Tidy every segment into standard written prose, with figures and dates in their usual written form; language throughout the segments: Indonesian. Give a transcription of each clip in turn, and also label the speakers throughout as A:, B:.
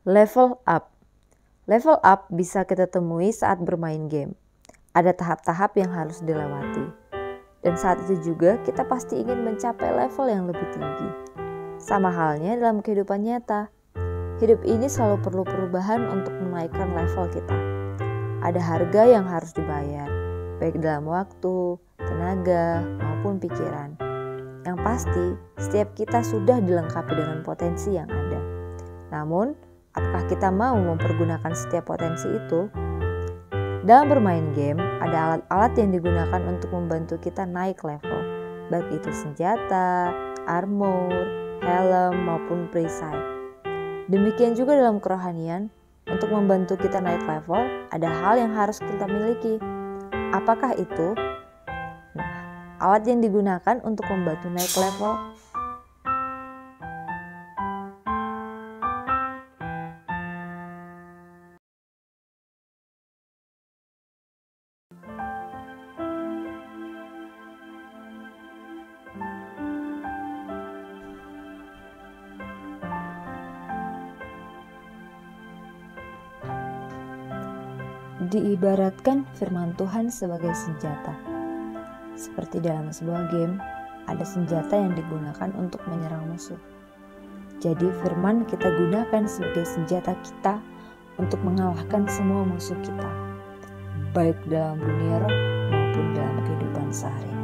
A: Level up. Level up bisa kita temui saat bermain game. Ada tahap-tahap yang harus dilewati. Dan saat itu juga kita pasti ingin mencapai level yang lebih tinggi. Sama halnya dalam kehidupan nyata. Hidup ini selalu perlu perubahan untuk menaikkan level kita. Ada harga yang harus dibayar, baik dalam waktu, tenaga, maupun pikiran. Yang pasti, setiap kita sudah dilengkapi dengan potensi yang ada. Namun, apakah kita mau mempergunakan setiap potensi itu? Dalam bermain game, ada alat-alat yang digunakan untuk membantu kita naik level, baik itu senjata, armor, helm, maupun perisai. Demikian juga dalam kerohanian, untuk membantu kita naik level, ada hal yang harus kita miliki. Apakah itu? Nah, alat yang digunakan untuk membantu naik level diibaratkan firman Tuhan sebagai senjata. Seperti dalam sebuah game, ada senjata yang digunakan untuk menyerang musuh. Jadi firman kita gunakan sebagai senjata kita untuk mengalahkan semua musuh kita, baik dalam dunia roh maupun dalam kehidupan sehari-hari.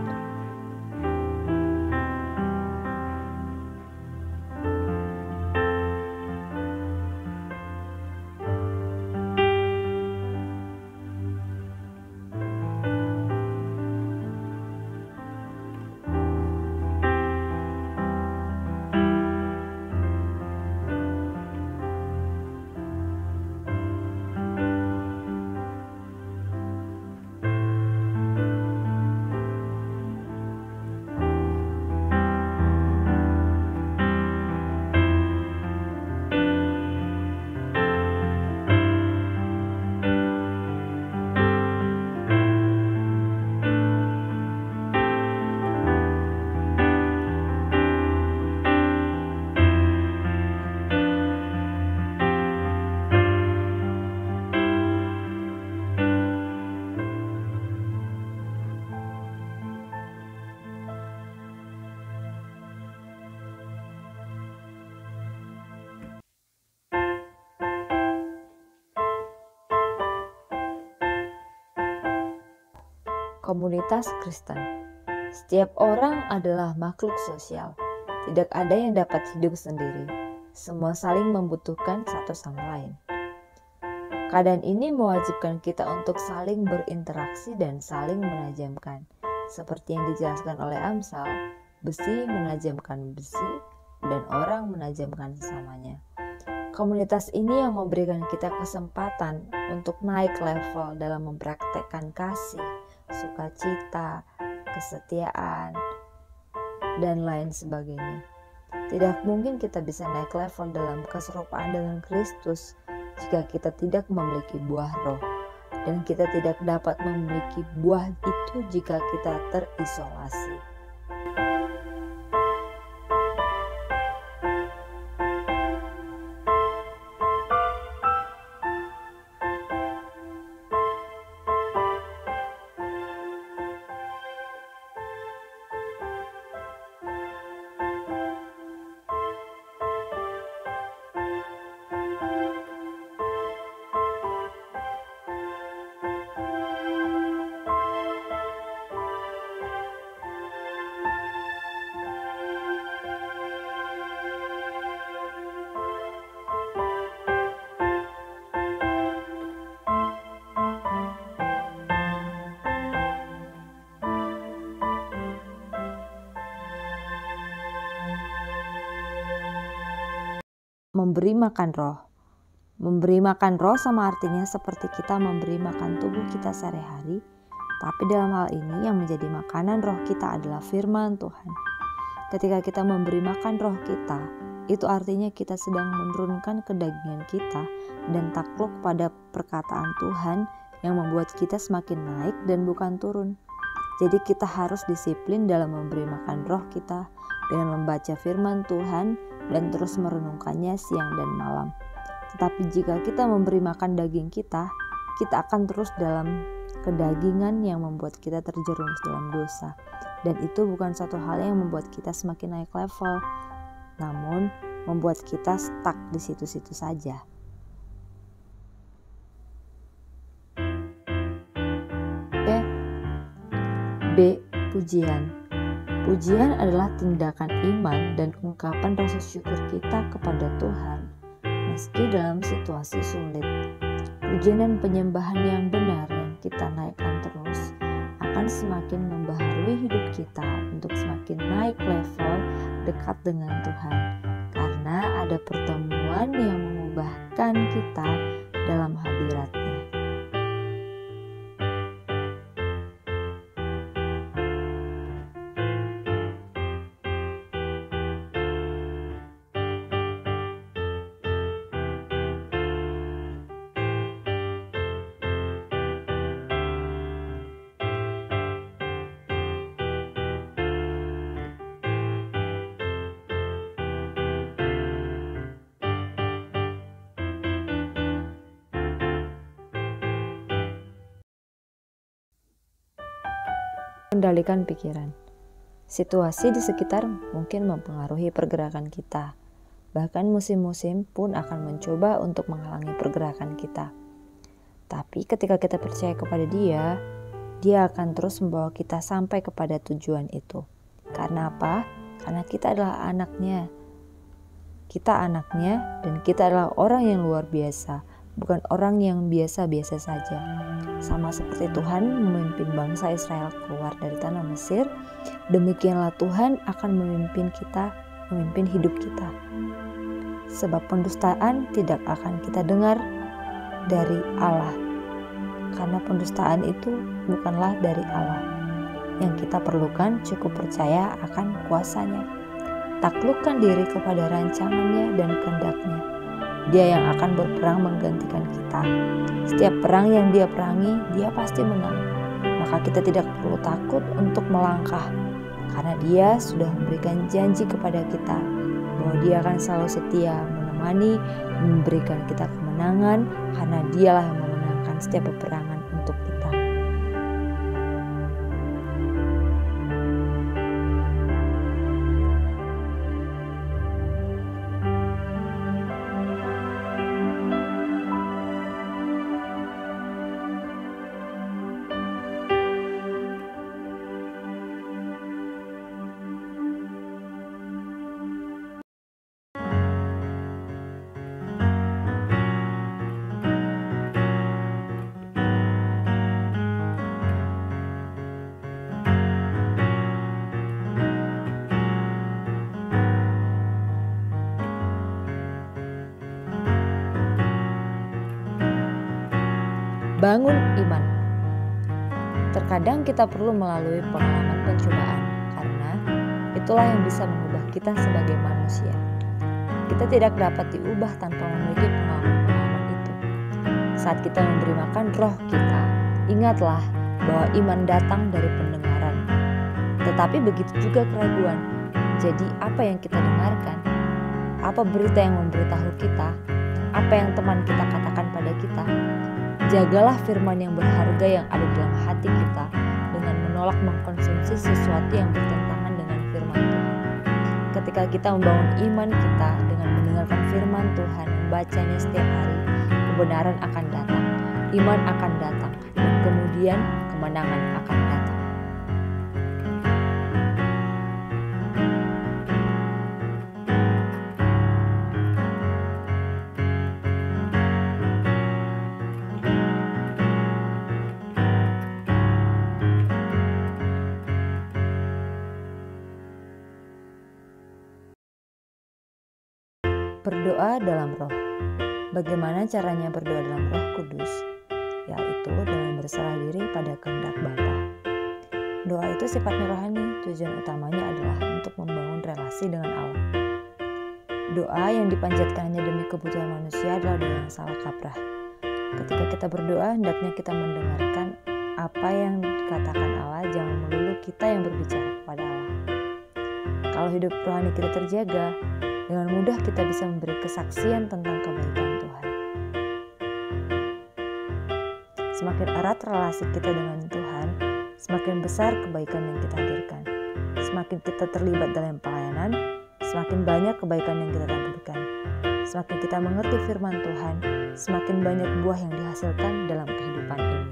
A: Komunitas Kristen. Setiap orang adalah makhluk sosial. Tidak ada yang dapat hidup sendiri. Semua saling membutuhkan satu sama lain. Keadaan ini mewajibkan kita untuk saling berinteraksi dan saling menajamkan. Seperti yang dijelaskan oleh Amsal, besi menajamkan besi dan orang menajamkan sesamanya. Komunitas ini yang memberikan kita kesempatan untuk naik level dalam mempraktekkan kasih, sukacita, kesetiaan, dan lain sebagainya. Tidak mungkin kita bisa naik level dalam keserupaan dengan Kristus jika kita tidak memiliki buah roh, dan kita tidak dapat memiliki buah itu jika kita terisolasi. Memberi makan roh. Memberi makan roh sama artinya seperti kita memberi makan tubuh kita sehari-hari, tapi dalam hal ini yang menjadi makanan roh kita adalah firman Tuhan. Ketika kita memberi makan roh kita, itu artinya kita sedang menurunkan kedagingan kita dan takluk pada perkataan Tuhan yang membuat kita semakin naik dan bukan turun. Jadi kita harus disiplin dalam memberi makan roh kita dengan membaca firman Tuhan dan terus merenungkannya siang dan malam. Tetapi jika kita memberi makan daging kita akan terus dalam kedagingan yang membuat kita terjerumus dalam dosa. Dan itu bukan satu hal yang membuat kita semakin naik level, namun membuat kita stuck di situ-situ saja. Oke. B. Pujian. Pujian adalah tindakan iman dan ungkapan rasa syukur kita kepada Tuhan, meski dalam situasi sulit. Pujian dan penyembahan yang benar yang kita naikkan terus akan semakin membaharui hidup kita untuk semakin naik level dekat dengan Tuhan, karena ada pertemuan yang mengubahkan kita dalam hadirat-Nya. Kendalikan pikiran. Situasi di sekitar mungkin mempengaruhi pergerakan kita. Bahkan musim-musim pun akan mencoba untuk menghalangi pergerakan kita. Tapi ketika kita percaya kepada Dia akan terus membawa kita sampai kepada tujuan itu. Karena apa? Karena kita adalah anaknya. Kita anaknya dan kita adalah orang yang luar biasa, bukan orang yang biasa-biasa saja. Sama seperti Tuhan memimpin bangsa Israel keluar dari tanah Mesir, demikianlah Tuhan akan memimpin hidup kita. Sebab pendustaan tidak akan kita dengar dari Allah, karena pendustaan itu bukanlah dari Allah. Yang kita perlukan cukup percaya akan kuasanya, taklukkan diri kepada rancangannya dan kehendaknya. Dia yang akan berperang menggantikan kita. Setiap perang yang Dia perangi, Dia pasti menang. Maka kita tidak perlu takut untuk melangkah, karena Dia sudah memberikan janji kepada kita bahwa Dia akan selalu setia menemani, memberikan kita kemenangan, karena Dialah yang memenangkan setiap peperangan untuk kita. Bangun iman. Terkadang kita perlu melalui pengalaman pencobaan, karena itulah yang bisa mengubah kita sebagai manusia. Kita tidak dapat diubah tanpa memiliki pengalaman-pengalaman itu. Saat kita memberi makan roh kita, ingatlah bahwa iman datang dari pendengaran. Tetapi begitu juga keraguan. Jadi apa yang kita dengarkan? Apa berita yang memberitahu kita? Apa yang teman kita katakan pada kita? Jagalah firman yang berharga yang ada dalam hati kita dengan menolak mengkonsumsi sesuatu yang bertentangan dengan firman Tuhan. Ketika kita membangun iman kita dengan mendengarkan firman Tuhan, membacanya setiap hari, kebenaran akan datang, iman akan datang, dan kemudian kemenangan akan datang. Berdoa dalam roh. Bagaimana caranya berdoa dalam Roh Kudus? Yaitu dengan berserah diri pada kehendak Bapa. Doa itu sifatnya rohani, tujuan utamanya adalah untuk membangun relasi dengan Allah. Doa yang dipanjatkan hanya demi kebutuhan manusia adalah doa yang salah kaprah. Ketika kita berdoa, hendaknya kita mendengarkan apa yang dikatakan Allah, jangan melulu kita yang berbicara kepada Allah. Kalau hidup rohani kita terjaga, dengan mudah kita bisa memberi kesaksian tentang kebaikan Tuhan. Semakin erat relasi kita dengan Tuhan, semakin besar kebaikan yang kita hadirkan. Semakin kita terlibat dalam pelayanan, semakin banyak kebaikan yang kita dapatkan. Semakin kita mengerti firman Tuhan, semakin banyak buah yang dihasilkan dalam kehidupan ini.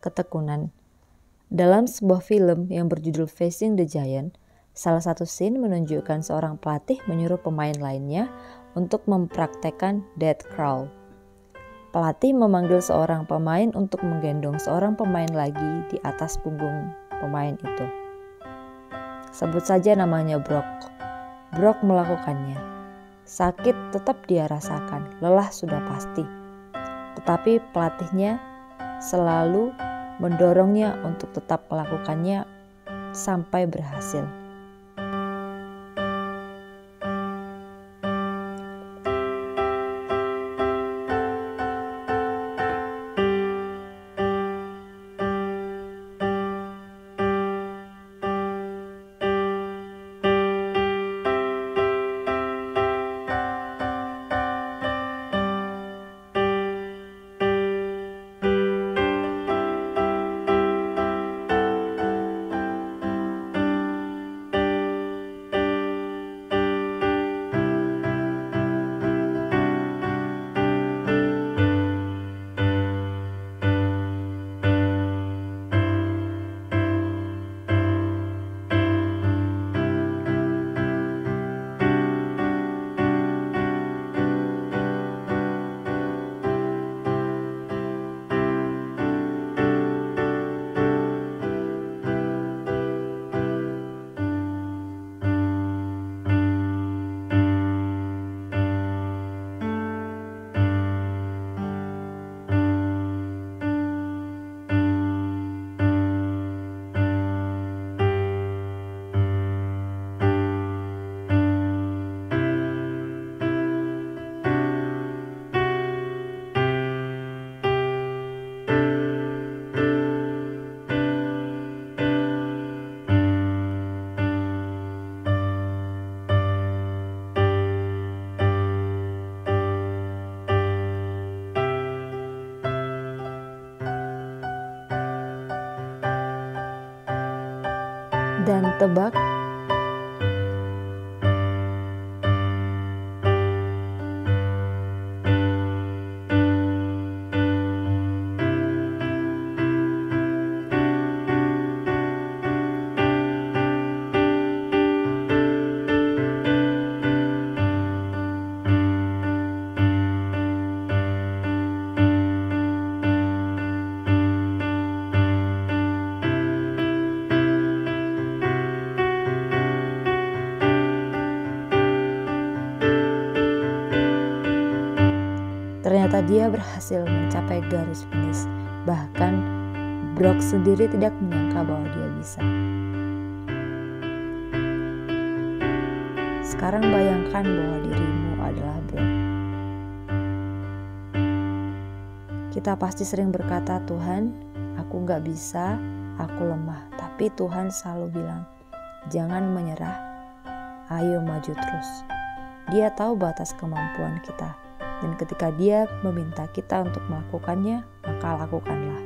A: Ketekunan. Dalam sebuah film yang berjudul Facing the Giant, salah satu scene menunjukkan seorang pelatih menyuruh pemain lainnya untuk mempraktekkan death crawl. Pelatih memanggil seorang pemain untuk menggendong seorang pemain lagi di atas punggung pemain itu. Sebut saja namanya Brock. Brock melakukannya. Sakit tetap dia rasakan, lelah sudah pasti. Tetapi pelatihnya selalu mendorongnya untuk tetap melakukannya sampai berhasil. Dan tebak, ternyata dia berhasil mencapai garis finish. Bahkan Brock sendiri tidak menyangka bahwa dia bisa. Sekarang bayangkan bahwa dirimu adalah Brock. Kita pasti sering berkata, Tuhan, aku gak bisa, aku lemah. Tapi Tuhan selalu bilang, jangan menyerah, ayo maju terus. Dia tahu batas kemampuan kita. Dan ketika dia meminta kita untuk melakukannya, maka lakukanlah.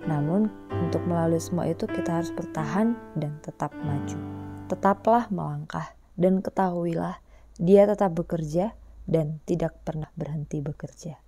A: Namun untuk melalui semua itu kita harus bertahan dan tetap maju. Tetaplah melangkah dan ketahuilah Dia tetap bekerja dan tidak pernah berhenti bekerja.